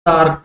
SAARC,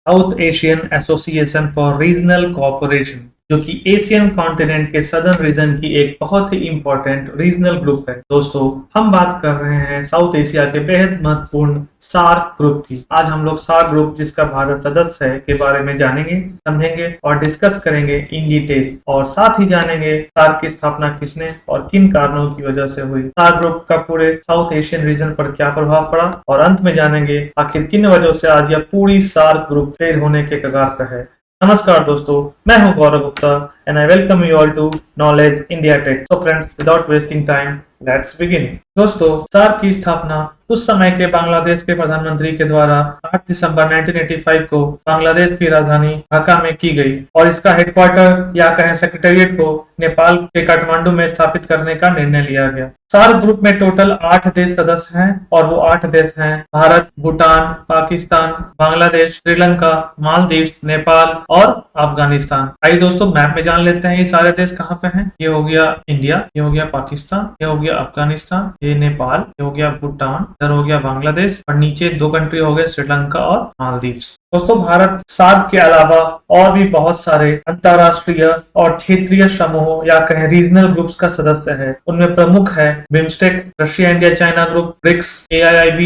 South Asian Association for Regional Cooperation, जो कि Asian continent के सदर्न रीजन की एक बहुत ही इंपॉर्टेंट रीजनल ग्रुप है। दोस्तों, हम बात कर रहे हैं साउथ एशिया के बेहद महत्वपूर्ण सार्क ग्रुप की। आज हम लोग सार्क ग्रुप, जिसका भारत सदस्य है, के बारे में जानेंगे, समझेंगे और डिस्कस करेंगे इन डिटेल, और साथ ही जानेंगे सार्क की स्थापना किसने और किन कारणों की वजह से हुई, सार्क ग्रुप का पूरे साउथ एशियन रीजन पर क्या प्रभाव पड़ा, और अंत में जानेंगे आखिर किन वजहों से आज यह पूरी सार्क ग्रुप फेल होने के कगार पर है। नमस्कार दोस्तों, मैं हूं Gaurav Gupta and I welcome you all to Knowledge India Tech. So friends, without wasting time, let's begin. दोस्तों, सार्क की स्थापना उस समय के बांग्लादेश के प्रधानमंत्री के द्वारा 8 दिसंबर 1985 को बांग्लादेश की राजधानी ढाका में की गई, और इसका हेडक्वार्टर या कहें सेक्रेटेरिएट को नेपाल के काठमांडू में स्थापित करने का निर्णय लिया गया। सार्क ग्रुप में टोटल 8 देश सदस्य हैं, और वो 8 देश हैं भारत, भूटान, पाकिस्तान, बांग्लादेश, श्रीलंका, मालदीव, नेपाल और अफगानिस्तान। आइए दोस्तों, मैप में जान लेते हैं ये सारे देश कहाँ पे हैं। ये हो गया इंडिया, ये हो गया पाकिस्तान, ये हो गया अफगानिस्तान, ये नेपाल, ये हो गया भूटान, इधर हो गया बांग्लादेश, और नीचे 2 कंट्री हो गए श्रीलंका और मालदीव। दोस्तों, भारत सार्क के अलावा और भी बहुत सारे अंतरराष्ट्रीय और क्षेत्रीय समूहों या कहें रीजनल ग्रुप्स का सदस्य है। उनमें प्रमुख है BIMSTEC, Russia India China group, BRICS, AIIB,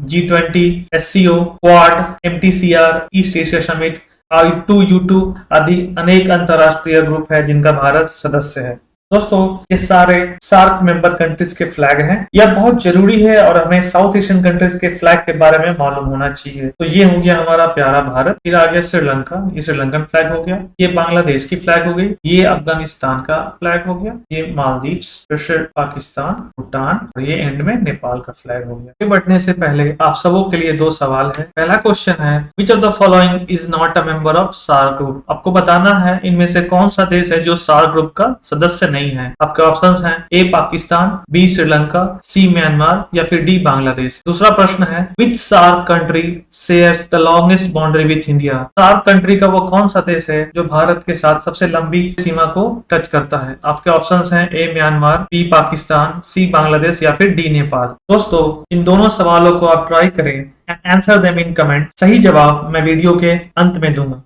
G20, SCO, Quad, MTCR, East Asia summit, I2U2 आदि अनेक अंतरराष्ट्रीय ग्रुप है जिनका भारत सदस्य है। दोस्तों, ये सारे सार्क मेंबर कंट्रीज के फ्लैग हैं। यह बहुत जरूरी है और हमें साउथ एशियन कंट्रीज के फ्लैग के बारे में मालूम होना चाहिए। तो ये हो गया हमारा प्यारा भारत, फिर आ गया श्रीलंका, ये श्रीलंकन फ्लैग हो गया, ये बांग्लादेश की फ्लैग हो गई, ये अफगानिस्तान का फ्लैग हो गया, ये मालदीव, फिर पाकिस्तान, भूटान, और ये एंड में नेपाल का फ्लैग हो गया। बढ़ने से पहले आप सबों के लिए 2 सवाल है। पहला क्वेश्चन है, which of the following is not a member of SAARC group. आपको बताना है इनमें से कौन सा देश है जो सार्क ग्रुप का सदस्य नहीं है। आपके ऑप्शंस हैं A Pakistan, B Sri Lanka, C Myanmar या फिर D बांग्लादेश। दूसरा प्रश्न है, which SAARC country shares the longest boundary with India. SAARC country का वो कौन सा देश है जो भारत के साथ सबसे लंबी सीमा को टच करता है। आपके ऑप्शंस हैं A Myanmar, B Pakistan, C Bangladesh या फिर D नेपाल। दोस्तों, इन दोनों सवालों को आप ट्राई करें and answer them in comment. सही जवाब मैं वीडियो के अंत में दूंगा।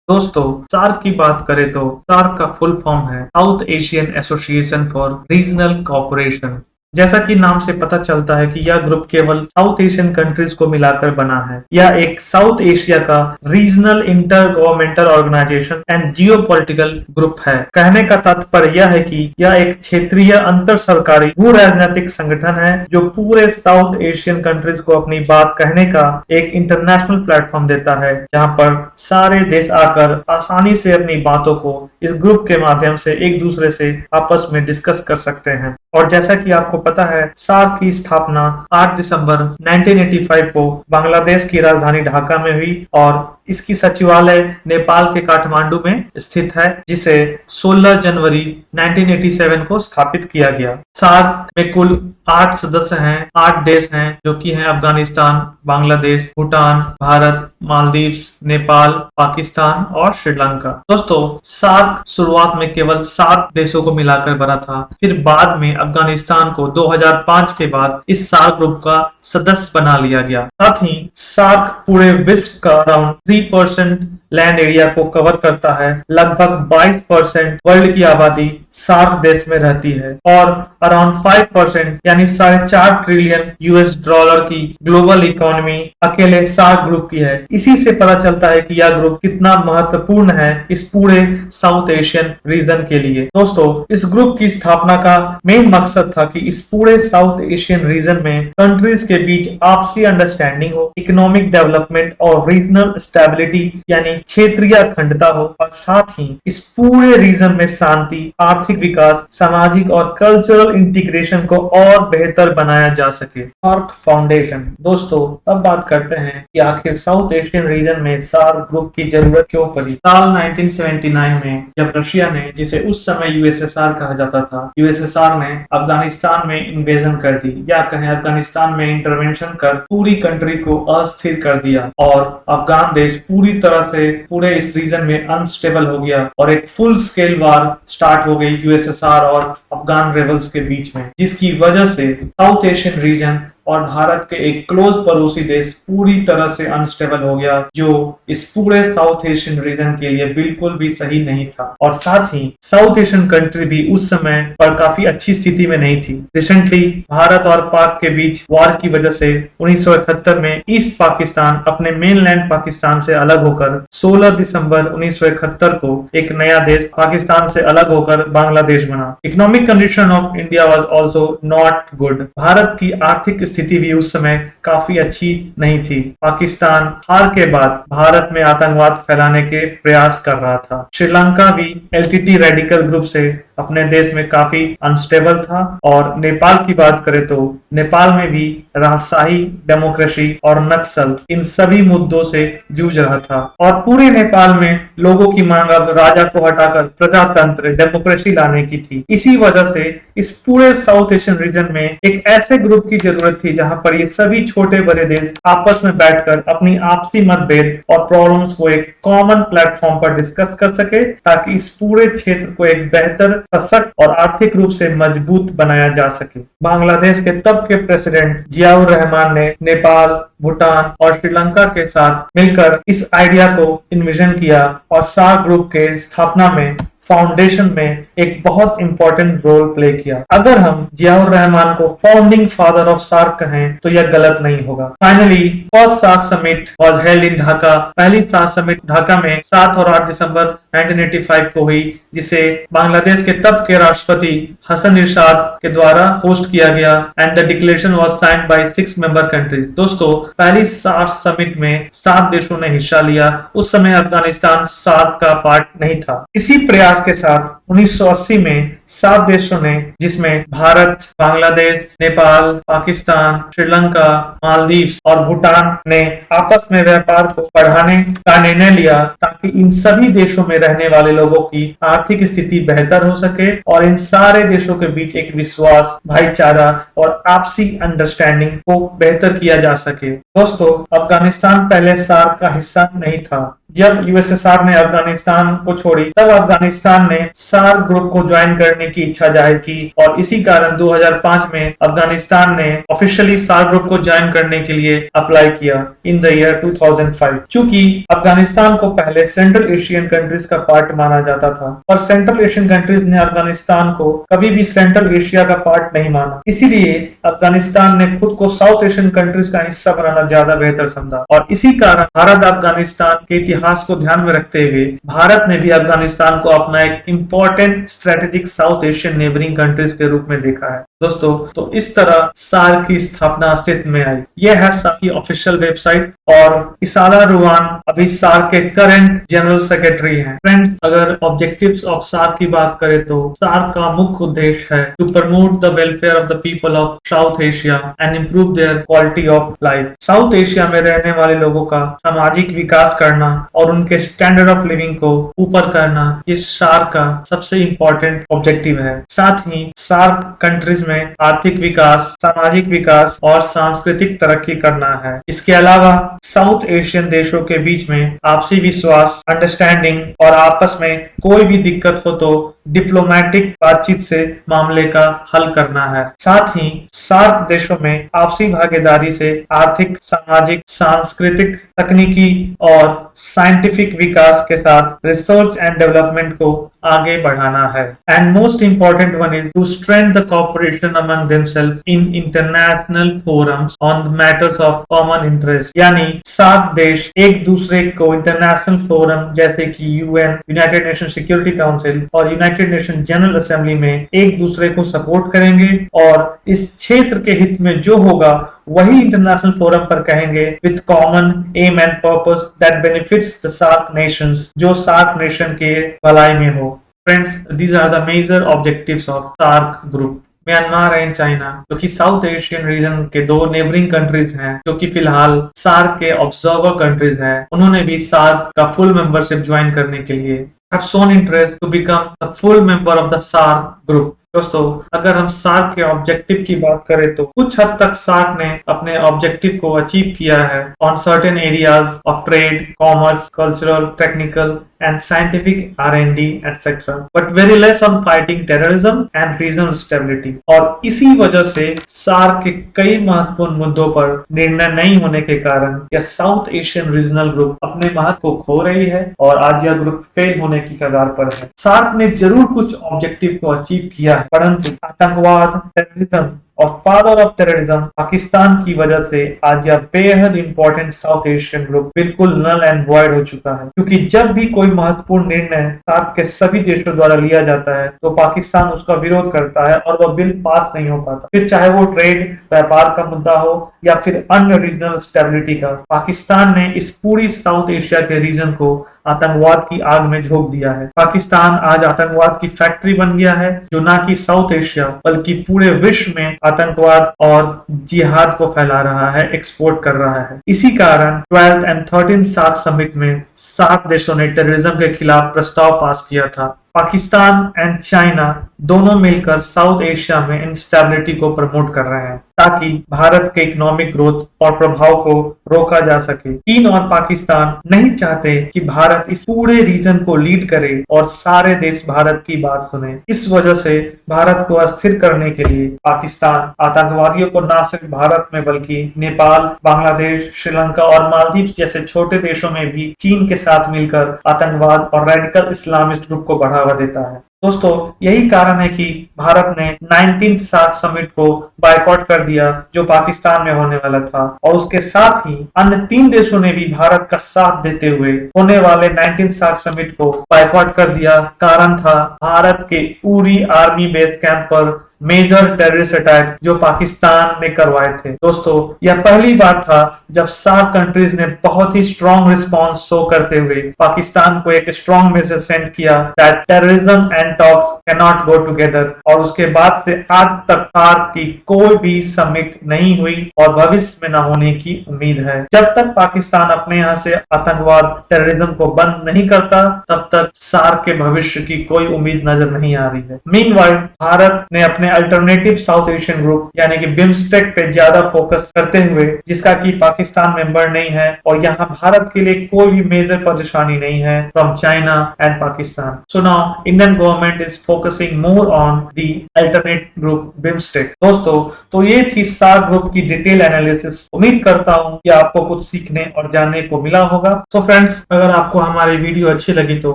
दोस्तों, सार्क की बात करें तो सार्क का फुल फॉर्म है south Asian Association for Regional cooperation. जैसा कि नाम से पता चलता है कि यह ग्रुप केवल साउथ एशियन कंट्रीज को मिलाकर बना है। यह एक साउथ एशिया का regional intergovernmental organisation and geopolitical group है। कहने का तात्पर्य यह है कि यह एक क्षेत्रीय अंतर सरकारी भू राजनीतिक संगठन है जो पूरे साउथ एशियन कंट्रीज को अपनी बात कहने का एक इंटरनेशनल प्लेटफॉर्म देता है, जहां पर सारे देश आकर आसानी से अपनी बातों को इस ग्रुप के माध्यम से एक दूसरे से आपस में डिस्कस कर सकते हैं। और जैसा कि आपको पता है, सार्क की स्थापना 8 दिसंबर 1985 को बांग्लादेश की राजधानी ढाका में हुई, और इसकी सचिवालय नेपाल के काठमांडू में स्थित है, जिसे 16 जनवरी 1987 को स्थापित किया गया। सार्क में कुल 8 सदस्य हैं, 8 देश हैं, जो कि हैं अफगानिस्तान, बांग्लादेश, भूटान, भारत, मालदीव, नेपाल, पाकिस्तान और श्रीलंका। दोस्तों, सार्क शुरुआत में केवल 7 देशों को मिलाकर बना था, फिर बाद में अफगानिस्तान को 2005 के बाद इस सार्क ग्रुप का सदस्य बना लिया गया। साथ ही सार्क पूरे विश्व का अराउंड 3% लैंड एरिया को कवर करता है। लगभग 22% वर्ल्ड की आबादी सार्क देश में रहती है, और अराउंड 5% यानी $4.5 ट्रिलियन US की ग्लोबल इकोनॉमी अकेले सार्क ग्रुप की है। इसी से पता चलता है कि यह ग्रुप कितना महत्वपूर्ण है इस पूरे साउथ एशियन रीजन के लिए। दोस्तों, इस ग्रुप की स्थापना का मेन मकसद था कि इस पूरे साउथ एशियन रीजन में कंट्रीज के बीच आपसी अंडरस्टैंडिंग हो, इकोनॉमिक डेवलपमेंट और रीजनल स्टेबिलिटी यानी क्षेत्रीय अखंडता हो, और साथ ही इस पूरे रीजन में शांति, आर्थिक विकास, सामाजिक और कल्चरल इंटीग्रेशन को और बेहतर बनाया जा सके। SAARC foundation. दोस्तों, अब बात करते हैं कि आखिर साउथ एशियन रीजन में सार्क ग्रुप की जरूरत क्यों पड़ी। साल 1979 में जब रशिया ने, जिसे उस समय USSR कहा जाता था, USSR ने अफगानिस्तान में इन्वेजन कर दी, या कहें अफगानिस्तान में इंटरवेंशन कर पूरी कंट्री को अस्थिर कर दिया, और अफगान देश पूरी तरह से पूरे इस रीजन में अनस्टेबल हो गया, और एक फुल स्केल वार स्टार्ट हो गई USSR और अफगान रेबल्स के बीच में, जिसकी वजह से साउथ एशियन रीजन और भारत के एक क्लोज पड़ोसी देश पूरी तरह से अनस्टेबल हो गया, जो इस पूरे साउथ एशियन रीजन के लिए बिल्कुल भी सही नहीं था। और साथ ही साउथ एशियन कंट्री भी उस समय पर काफी अच्छी स्थिति में नहीं थी। रिसेंटली भारत और पाक के बीच वॉर की वजह से 1971 में ईस्ट पाकिस्तान अपने मेनलैंड पाकिस्तान से अलग होकर 16 दिसंबर 1971 को एक नया देश पाकिस्तान से अलग होकर बांग्लादेश बना। Economic condition of India was also not good. Bharat की आर्थिक स्थिति भी उस समय काफी अच्छी नहीं थी। पाकिस्तान हार के बाद भारत में आतंकवाद फैलाने के प्रयास कर रहा था। श्रीलंका भी एलटीटी रेडिकल ग्रुप से अपने देश में काफी अनस्टेबल था। और नेपाल की बात करें तो नेपाल में भी राजशाही, डेमोक्रेसी और नक्सल इन सभी मुद्दों से जूझ रहा था। और पूरे नेपाल में लोगों की मांग अब राजा को हटाकर प्रजातंत्र, डेमोक्रेसी लाने की थी। इसी वजह से इस पूरे साउथ एशियन रीजन में एक ऐसे ग्रुप की जरूरत थी जहां पर ये सभी छोटे बड़े देश आपस में बैठकर अपनी आपसी मतभेद और प्रॉब्लम्स को एक कॉमन प्लेटफॉर्म पर डिस्कस कर सके, ताकि इस पूरे क्षेत्र को एक बेहतर, सशक्त और आर्थिक रूप से मजबूत बनाया जा सके। बांग्लादेश के तब के प्रेसिडेंट जियाउर रहमान ने नेपाल, भूटान और श्रीलंका के साथ मिलकर इस आइडिया को इन्विजन किया और सार्क ग्रुप के स्थापना में, फाउंडेशन में एक बहुत इंपॉर्टेंट रोल प्ले किया। अगर हम जियाउर रहमान को फाउंडिंग फादर ऑफ सार्क कहें तो यह गलत नहीं होगा। Finally first SAARC summit was held in Dhaka. पहली सार्क समिट ढाका में 7 और 8 दिसंबर 1985 को हुई, जिसे बांग्लादेश के तब के राष्ट्रपति हसन इरशाद के द्वारा होस्ट किया गया and the declaration was signed by 6 member countries. दोस्तों, पहली सार्क समिट में 7 देशों ने हिस्सा लिया। उस समय अफगानिस्तान सार्क का पार्ट नहीं था। इसी प्रयास के साथ 1980 में 7 देशों ने, जिसमें भारत, बांग्लादेश, नेपाल, पाकिस्तान, श्रीलंका, मालदीव्स और भूटान ने आपस में व्यापार को बढ़ाने का निर्णय लिया, ताकि इन सभी देशों में रहने वाले लोगों की आर्थिक स्थिति बेहतर हो सके और इन सारे देशों के बीच एक विश्वास, भाईचारा और आपसी अंडरस्टैंडिंग को बेहतर किया जा सके। दोस्तों, अफगानिस्तान पहले सार्क का हिस्सा नहीं था। जब यूएसएसआर ने अफगानिस्तान को छोड़ी, तब अफगानिस्तान ने सार्क ग्रुप को ज्वाइन करने की इच्छा जाहिर की और इसी कारण 2005 में अफगानिस्तान ने ऑफिशियली सार्क ग्रुप को ज्वाइन करने के लिए अप्लाई किया इन द ईयर 2005। चूंकि अफगानिस्तान को पहले सेंट्रल एशियन कंट्रीज का पार्ट माना जाता था और सेंट्रल एशियन कंट्रीज ने अफगानिस्तान को कभी भी सेंट्रल एशिया का पार्ट नहीं माना, इसीलिए अफगानिस्तान ने खुद को साउथ एशियन कंट्रीज का हिस्सा बनाना ज्यादा बेहतर समझा। और इसी कारण भारत अफगानिस्तान के इतिहास को ध्यान में रखते हुए भारत ने भी अफगानिस्तान को अपना एक important strategic south Asian neighbouring countries के रूप में देखा है। दोस्तों, तो इस तरह सार्क की स्थापना अस्तित्व में आई। यह है सार्क की ऑफिशियल वेबसाइट और इसाला रुवान अभी सार्क के करंट जनरल सेक्रेटरी हैं। फ्रेंड्स, अगर ऑब्जेक्टिव्स ऑफ सार्क की बात करें तो सार्क का मुख्य उद्देश्य है to promote the welfare of the people of South Asia and improve their quality of life. South Asia में रहने वाले लोगों का सामाजिक विकास करना और उनके स्टैंडर्ड ऑफ लिविंग को ऊपर करना, इस सार्क का सबसे इंपॉर्टेंट ऑब्जेक्टिव है। साथ ही सार्क कंट्रीज में आर्थिक विकास, सामाजिक विकास और सांस्कृतिक तरक्की करना है। इसके अलावा साउथ एशियन देशों के बीच में आपसी विश्वास, अंडरस्टैंडिंग और आपस में कोई भी दिक्कत हो तो डिप्लोमेटिक बातचीत से मामले का हल करना है। साथ ही सार्क देशों में आपसी भागीदारी से आर्थिक, सामाजिक, सांस्कृतिक, तकनीकी और साइंटिफिक विकास के साथ रिसर्च एंड डेवलपमेंट को आगे बढ़ाना है। And most important one is to strengthen the cooperation among themselves in international forums on the matters of common interest. यानी सार्क देश एक दूसरे को इंटरनेशनल फोरम जैसे कि UN, United Nation Security Council और यूनाइटेड नेशन जनरल असेंबली में एक दूसरे को सपोर्ट करेंगे और इस क्षेत्र के हित में जो होगा वही इंटरनेशनल फोरम पर कहेंगे with common aim and purpose that benefits the SAARC nations, जो सार्क नेशन के भलाई में हो। Friends, these are the major objectives of SAARC group. Myanmar and China, जो कि साउथ एशियन रीजन के 2 नेबरिंग कंट्रीज हैं, जो कि फिलहाल सार्क के ऑब्जर्वर कंट्रीज हैं, उन्होंने भी सार्क का फुल मेंबरशिप ज्वाइन करने के लिए have shown interest to become a full member of the SAARC group. दोस्तों अगर हम सार्क के ऑब्जेक्टिव की बात करें तो कुछ हद तक सार्क ने अपने ऑब्जेक्टिव को अचीव किया है on certain areas of trade, commerce, cultural, technical and scientific R&D etc. but very less on fighting terrorism and regional stability। और इसी वजह से सार्क के कई महत्वपूर्ण मुद्दों पर निर्णय नहीं होने के कारण यह साउथ एशियन रीजनल ग्रुप अपने महत्व को खो रही है और आज यह ग्रुप फेल होने की कगार पर है। सार्क ने जरूर कुछ ऑब्जेक्टिव को अचीव किया है, परंतु आतंकवाद, टेररिज्म और फादर ऑफ टेररिज्म पाकिस्तान की वजह से आज यह बेहद इंपॉर्टेंट साउथ एशियन ग्रुप बिल्कुल नल एंड वॉइड हो चुका है। क्योंकि जब भी कोई महत्वपूर्ण निर्णय सार्क के सभी देशों द्वारा लिया जाता है तो पाकिस्तान उसका विरोध करता है और वह बिल पास नहीं हो पाता, फिर चाहे वो ट्रेड, व्यापार का मुद्दा हो या फिर अन्य रीजनल स्टेबिलिटी का। पाकिस्तान ने इस पूरी साउथ एशिया के रीजन को आतंकवाद की आग में झोंक दिया है। पाकिस्तान आज आतंकवाद की फैक्ट्री बन गया है जो न कि साउथ एशिया बल्कि पूरे विश्व में आतंकवाद और जिहाद को फैला रहा है, एक्सपोर्ट कर रहा है। इसी कारण 12th and 13th SAARC summit में 7 देशों ने टेररिज्म के खिलाफ प्रस्ताव पास किया था। पाकिस्तान एंड चाइना दोनों मिलकर साउथ एशिया में इंस्टेबिलिटी को प्रमोट कर रहे हैं ताकि भारत के इकोनॉमिक ग्रोथ और प्रभाव को रोका जा सके। चीन और पाकिस्तान नहीं चाहते कि भारत इस पूरे रीजन को लीड करे और सारे देश भारत की बात सुने। इस वजह से भारत को अस्थिर करने के लिए पाकिस्तान आतंकवादियों को न सिर्फ भारत में बल्कि नेपाल, बांग्लादेश, श्रीलंका और मालदीव जैसे छोटे देशों में भी चीन के साथ मिलकर आतंकवाद और रेडिकल इस्लामिस्ट ग्रुप को बढ़ावा देता है। दोस्तों यही कारण है कि भारत ने 19th सार्क समिट को बायकॉट कर दिया जो पाकिस्तान में होने वाला था और उसके साथ ही अन्य 3 देशों ने भी भारत का साथ देते हुए होने वाले 19th सार्क समिट को बायकॉट कर दिया। कारण था भारत के उरी आर्मी बेस कैंप पर मेजर टेररिस्ट अटैक जो पाकिस्तान ने करवाए थे। दोस्तों यह पहली बार था जब सार्क कंट्रीज ने बहुत ही स्ट्रॉन्ग रिस्पांस शो करते हुए पाकिस्तान को एक स्ट्रॉन्ग मैसेज सेंड किया that terrorism and talks can not go together. और उसके बाद से आज तक सार्क की कोई भी समिट नहीं हुई और भविष्य में न होने की उम्मीद है। जब तक पाकिस्तान अपने यहाँ से आतंकवाद, टेररिज्म को बंद नहीं करता तब तक सार्क के भविष्य की कोई उम्मीद नजर नहीं आ रही है। मीनवाइल भारत ने अपने अल्टरनेटिव साउथ एशियन ग्रुप यानी कि बिम्स्टेक पे ज्यादा फोकस करते हुए, जिसका कि पाकिस्तान मेंबर नहीं है और यहाँ भारत के लिए कोई भी मेजर परेशानी नहीं है from China and Pakistan. So now Indian government is focusing more on the alternate group BIMSTEC. दोस्तों तो ये थी सार्क ग्रुप की डिटेल एनालिसिस। उम्मीद करता हूँ कि आपको कुछ सीखने और जानने को मिला होगा। सो फ्रेंड्स अगर आपको हमारी वीडियो अच्छी लगी तो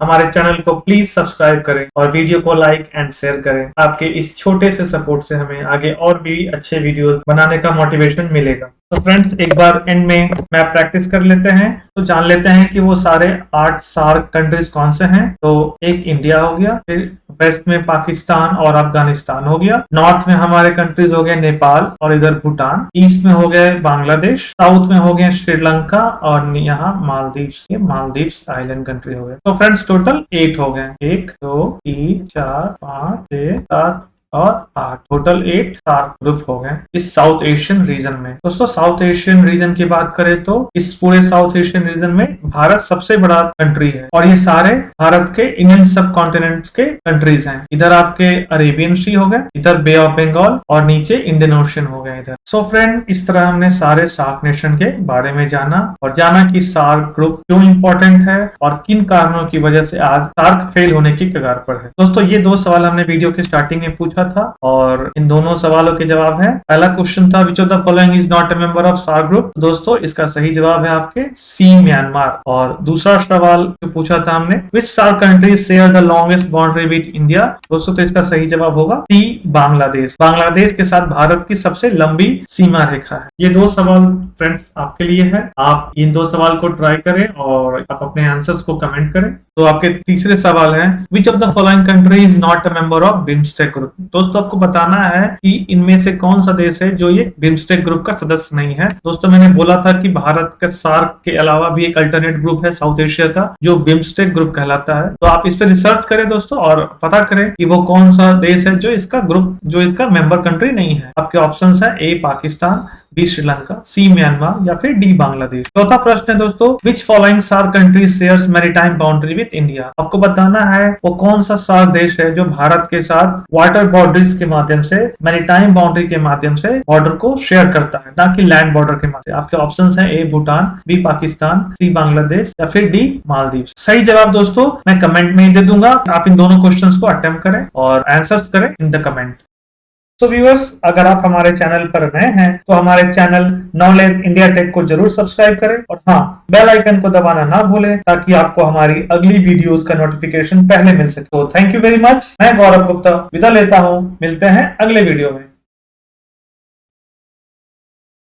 हमारे चैनल को प्लीज सब्सक्राइब करें और वीडियो को लाइक एंड शेयर करें। आपके इस छोटे से सपोर्ट से हमें आगे और भी अच्छे वीडियोस बनाने का मोटिवेशन मिलेगा। तो फ्रेंड्स एक बार एंड में मैप प्रैक्टिस कर लेते हैं तो जान लेते हैं कि वो सारे 8 सार्क कंट्रीज कौन से हैं। तो एक इंडिया हो गया, फिर वेस्ट में पाकिस्तान और अफगानिस्तान हो गया, नॉर्थ में हमारे कंट्रीज हो गए नेपाल और इधर भूटान, ईस्ट में हो गए बांग्लादेश, साउथ में हो गए श्रीलंका और यहाँ मालदीव्स, ये मालदीव्स आइलैंड कंट्री हो गए। तो फ्रेंड्स टोटल 8 हो गए, 1 2 3 4 5 6 7 और 8, टोटल 8 सार्क ग्रुप हो गए इस साउथ एशियन रीजन में। दोस्तों साउथ एशियन रीजन की बात करें तो इस पूरे साउथ एशियन रीजन में भारत सबसे बड़ा कंट्री है और ये सारे भारत के इंडियन सब कॉन्टिनेंट के कंट्रीज हैं। इधर आपके अरेबियन सी हो गए, इधर बे ऑफ बंगाल और नीचे इंडियन ओशन हो गए इधर। सो फ्रेंड इस तरह हमने सारे सार्क नेशन के बारे में जाना और जाना कि सार्क ग्रुप क्यों इंपॉर्टेंट है और किन कारणों की वजह से आज सार्क फेल होने की कगार पर है। दोस्तों ये 2 सवाल हमने वीडियो के स्टार्टिंग में पूछा था और इन दोनों सवालों के जवाब है। पहला क्वेश्चन था which of the following is not a member of SAARC group. दोस्तों इसका सही जवाब है आपके सी म्यांमार। और दूसरा सवाल जो पूछा था हमने which SAARC countries share the longest boundary with India. दोस्तों तो इसका सही जवाब होगा सी बांग्लादेश। बांग्लादेश के साथ भारत की सबसे लंबी सीमा रेखा है। ये 2 सवाल फ्रेंड्स आपके लिए है। आप इन 2 सवाल को ट्राई करें और आप अपने आंसर्स को कमेंट करें। तो आपके तीसरे सवाल है which of the following country is not a member of BIMSTEC group. दोस्तों आपको बताना है कि इनमें से कौन सा देश है जो ये बिम्स्टेक ग्रुप का सदस्य नहीं है। दोस्तों मैंने बोला था कि भारत के सार्क के अलावा भी एक अल्टरनेट ग्रुप है साउथ एशिया का जो बिम्स्टेक ग्रुप कहलाता है। तो आप इस पर रिसर्च करें दोस्तों और पता करें कि वो कौन सा देश है जो इसका ग्रुप, जो इसका मेंबर कंट्री नहीं है। आपके ऑप्शन है A Pakistan, B Sri Lanka, C Myanmar या फिर डी बांग्लादेश। चौथा प्रश्न है दोस्तों which following SAARC country shares maritime boundary with India. आपको बताना है वो कौन सा सार्क देश है जो भारत के साथ वाटर बाउंड्रीज के माध्यम से, मैरीटाइम बाउंड्री के माध्यम से बॉर्डर को शेयर करता है, ना कि लैंड बॉर्डर के माध्यम से। आपके ऑप्शंस हैं ए भूटान, बी पाकिस्तान, सी बांग्लादेश या फिर डी मालदीव। सही जवाब दोस्तों मैं कमेंट में ही दे दूंगा, आप इन दोनों क्वेश्चंस को अटेम्प्ट करें और आंसर्स करें इन द कमेंट। तो व्यूअर्स, अगर आप हमारे चैनल पर नए हैं तो हमारे चैनल नॉलेज इंडिया टेक को जरूर सब्सक्राइब करें और हाँ, बेल आइकन को दबाना ना भूलें ताकि आपको हमारी अगली वीडियोस का नोटिफिकेशन पहले मिल सके। तो थैंक यू वेरी मच। मैं गौरव गुप्ता विदा लेता हूँ, मिलते हैं अगले वीडियो में।